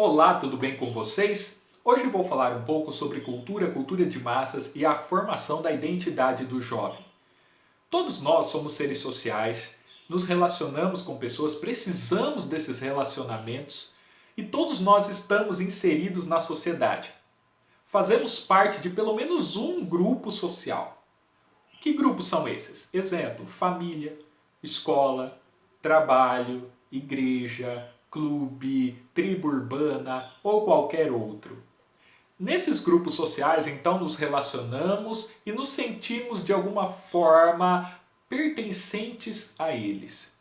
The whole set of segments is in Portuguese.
Olá, tudo bem com vocês? Hoje vou falar um pouco sobre cultura de massas e a formação da identidade do jovem. Todos nós somos seres sociais, nos relacionamos com pessoas, precisamos desses relacionamentos e todos nós estamos inseridos na sociedade. Fazemos parte de pelo menos um grupo social. Que grupos são esses? Exemplo: família, escola, trabalho, igreja, clube, tribo urbana ou qualquer outro. Nesses grupos sociais, então, nos relacionamos e nos sentimos de alguma forma pertencentes a eles.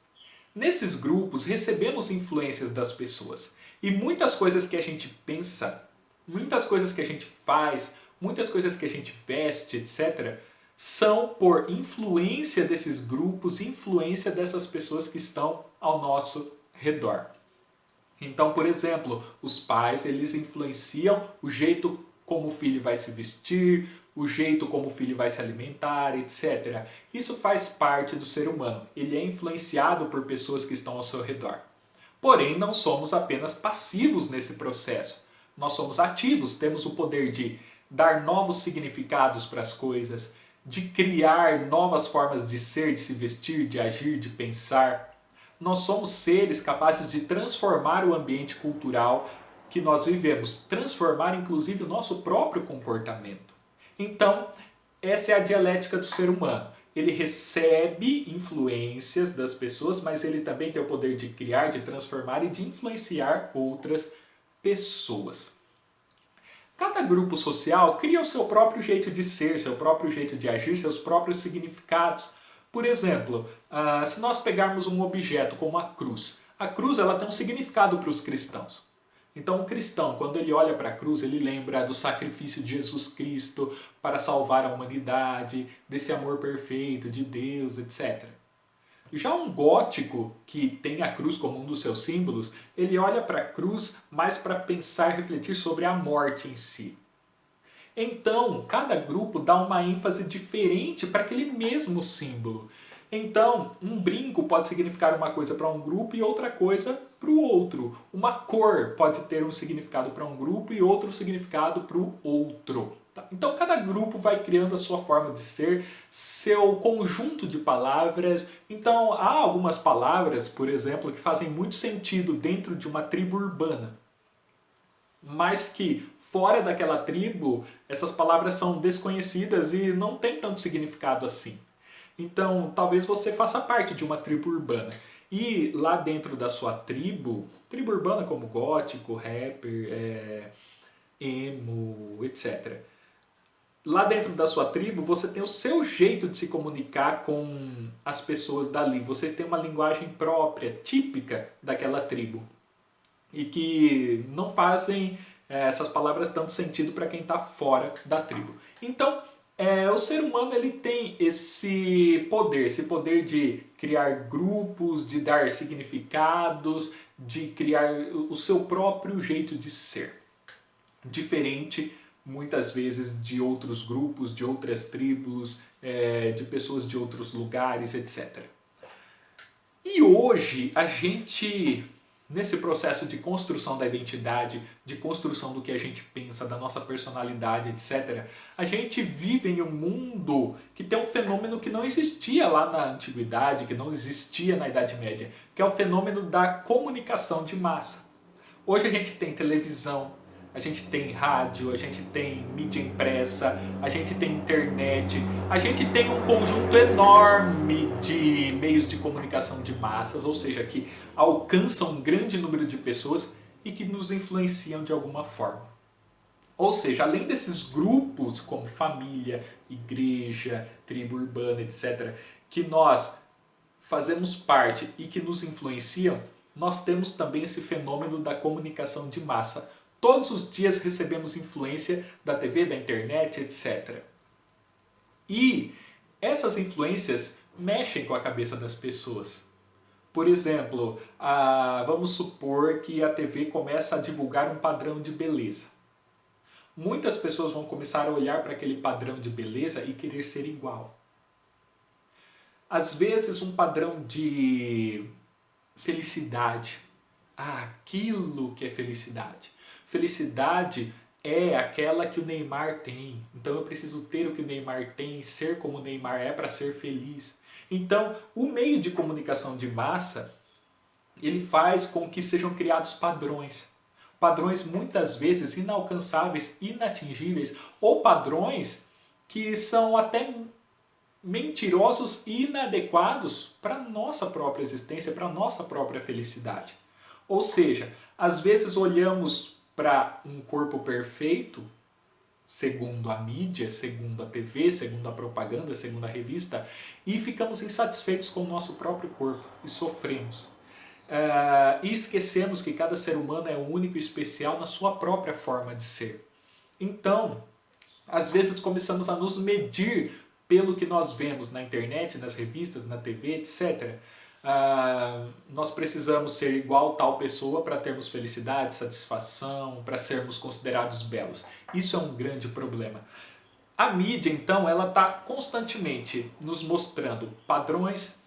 Nesses grupos, recebemos influências das pessoas e muitas coisas que a gente pensa, muitas coisas que a gente faz, muitas coisas que a gente veste, etc., são por influência desses grupos, influência dessas pessoas que estão ao nosso redor. Então, por exemplo, os pais, eles influenciam o jeito como o filho vai se vestir, o jeito como o filho vai se alimentar, etc. Isso faz parte do ser humano. Ele é influenciado por pessoas que estão ao seu redor. Porém, não somos apenas passivos nesse processo. Nós somos ativos, temos o poder de dar novos significados para as coisas, de criar novas formas de ser, de se vestir, de agir, de pensar. Nós somos seres capazes de transformar o ambiente cultural que nós vivemos, transformar inclusive o nosso próprio comportamento. Então, essa é a dialética do ser humano. Ele recebe influências das pessoas, mas ele também tem o poder de criar, de transformar e de influenciar outras pessoas. Cada grupo social cria o seu próprio jeito de ser, seu próprio jeito de agir, seus próprios significados. Por exemplo, se nós pegarmos um objeto como a cruz ela tem um significado para os cristãos. Então, o cristão, quando ele olha para a cruz, ele lembra do sacrifício de Jesus Cristo para salvar a humanidade, desse amor perfeito de Deus, etc. Já um gótico, que tem a cruz como um dos seus símbolos, ele olha para a cruz mais para pensar e refletir sobre a morte em si. Então, cada grupo dá uma ênfase diferente para aquele mesmo símbolo. Então, um brinco pode significar uma coisa para um grupo e outra coisa para o outro. Uma cor pode ter um significado para um grupo e outro significado para o outro. Então, cada grupo vai criando a sua forma de ser, seu conjunto de palavras. Então, há algumas palavras, por exemplo, que fazem muito sentido dentro de uma tribo urbana, mas que fora daquela tribo, essas palavras são desconhecidas e não têm tanto significado assim. Então, talvez você faça parte de uma tribo urbana. E lá dentro da sua tribo urbana como gótico, rapper, emo, etc. Lá dentro da sua tribo, você tem o seu jeito de se comunicar com as pessoas dali. Vocês têm uma linguagem própria, típica daquela tribo. E que não fazem essas palavras tanto sentido para quem está fora da tribo. Então, o ser humano ele tem esse poder de criar grupos, de dar significados, de criar o seu próprio jeito de ser. Diferente, muitas vezes, de outros grupos, de outras tribos, de pessoas de outros lugares, etc. E hoje, a gente, nesse processo de construção da identidade, de construção do que a gente pensa, da nossa personalidade, etc., a gente vive em um mundo que tem um fenômeno que não existia lá na Antiguidade, que não existia na Idade Média, que é o fenômeno da comunicação de massa. Hoje a gente tem televisão, a gente tem rádio, a gente tem mídia impressa, a gente tem internet, a gente tem um conjunto enorme de meios de comunicação de massas, ou seja, que alcançam um grande número de pessoas e que nos influenciam de alguma forma. Ou seja, além desses grupos como família, igreja, tribo urbana, etc., que nós fazemos parte e que nos influenciam, nós temos também esse fenômeno da comunicação de massa. Todos os dias recebemos influência da TV, da internet, etc. E essas influências mexem com a cabeça das pessoas. Por exemplo, vamos supor que a TV começa a divulgar um padrão de beleza. Muitas pessoas vão começar a olhar para aquele padrão de beleza e querer ser igual. Às vezes um padrão de felicidade. aquilo que é felicidade. Felicidade é aquela que o Neymar tem. Então eu preciso ter o que o Neymar tem, ser como o Neymar é para ser feliz. Então, o meio de comunicação de massa, ele faz com que sejam criados padrões. Padrões muitas vezes inalcançáveis, inatingíveis, ou padrões que são até mentirosos e inadequados para a nossa própria existência, para a nossa própria felicidade. Ou seja, às vezes olhamos para um corpo perfeito, segundo a mídia, segundo a TV, segundo a propaganda, segundo a revista, e ficamos insatisfeitos com o nosso próprio corpo e sofremos. E esquecemos que cada ser humano é único e especial na sua própria forma de ser. Então, às vezes começamos a nos medir pelo que nós vemos na internet, nas revistas, na TV, etc. Nós precisamos ser igual tal pessoa para termos felicidade, satisfação, para sermos considerados belos. Isso é um grande problema. A mídia, então, ela está constantemente nos mostrando padrões,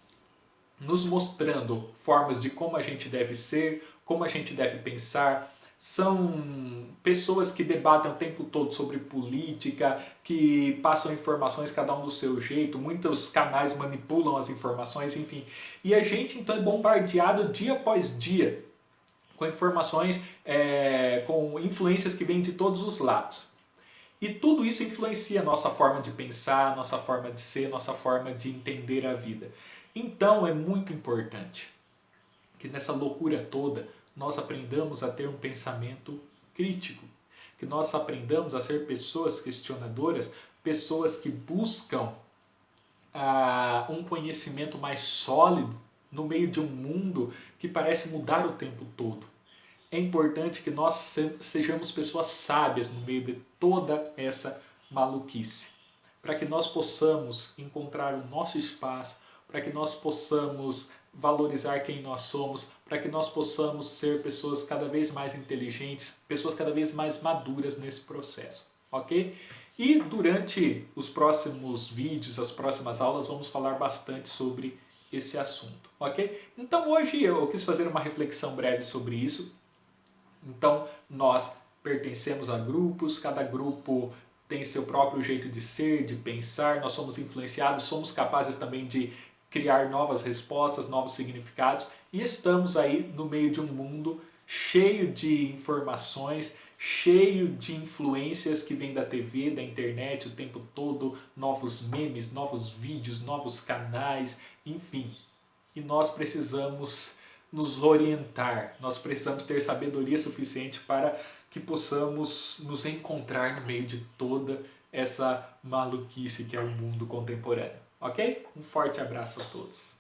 nos mostrando formas de como a gente deve ser, como a gente deve pensar. São pessoas que debatem o tempo todo sobre política, que passam informações cada um do seu jeito, muitos canais manipulam as informações, enfim. E a gente então é bombardeado dia após dia com informações, com influências que vêm de todos os lados. E tudo isso influencia a nossa forma de pensar, nossa forma de ser, nossa forma de entender a vida. Então é muito importante que nessa loucura toda nós aprendamos a ter um pensamento crítico, que nós aprendamos a ser pessoas questionadoras, pessoas que buscam um conhecimento mais sólido no meio de um mundo que parece mudar o tempo todo. É importante que nós sejamos pessoas sábias no meio de toda essa maluquice, para que nós possamos encontrar o nosso espaço, para que nós possamos valorizar quem nós somos, para que nós possamos ser pessoas cada vez mais inteligentes, pessoas cada vez mais maduras nesse processo, ok? E durante os próximos vídeos, as próximas aulas, vamos falar bastante sobre esse assunto, ok? Então hoje eu quis fazer uma reflexão breve sobre isso. Então nós pertencemos a grupos, cada grupo tem seu próprio jeito de ser, de pensar, nós somos influenciados, somos capazes também de criar novas respostas, novos significados, e estamos aí no meio de um mundo cheio de informações, cheio de influências que vêm da TV, da internet o tempo todo, novos memes, novos vídeos, novos canais, enfim. E nós precisamos nos orientar, nós precisamos ter sabedoria suficiente para que possamos nos encontrar no meio de toda essa maluquice que é o mundo contemporâneo. Ok? Um forte abraço a todos.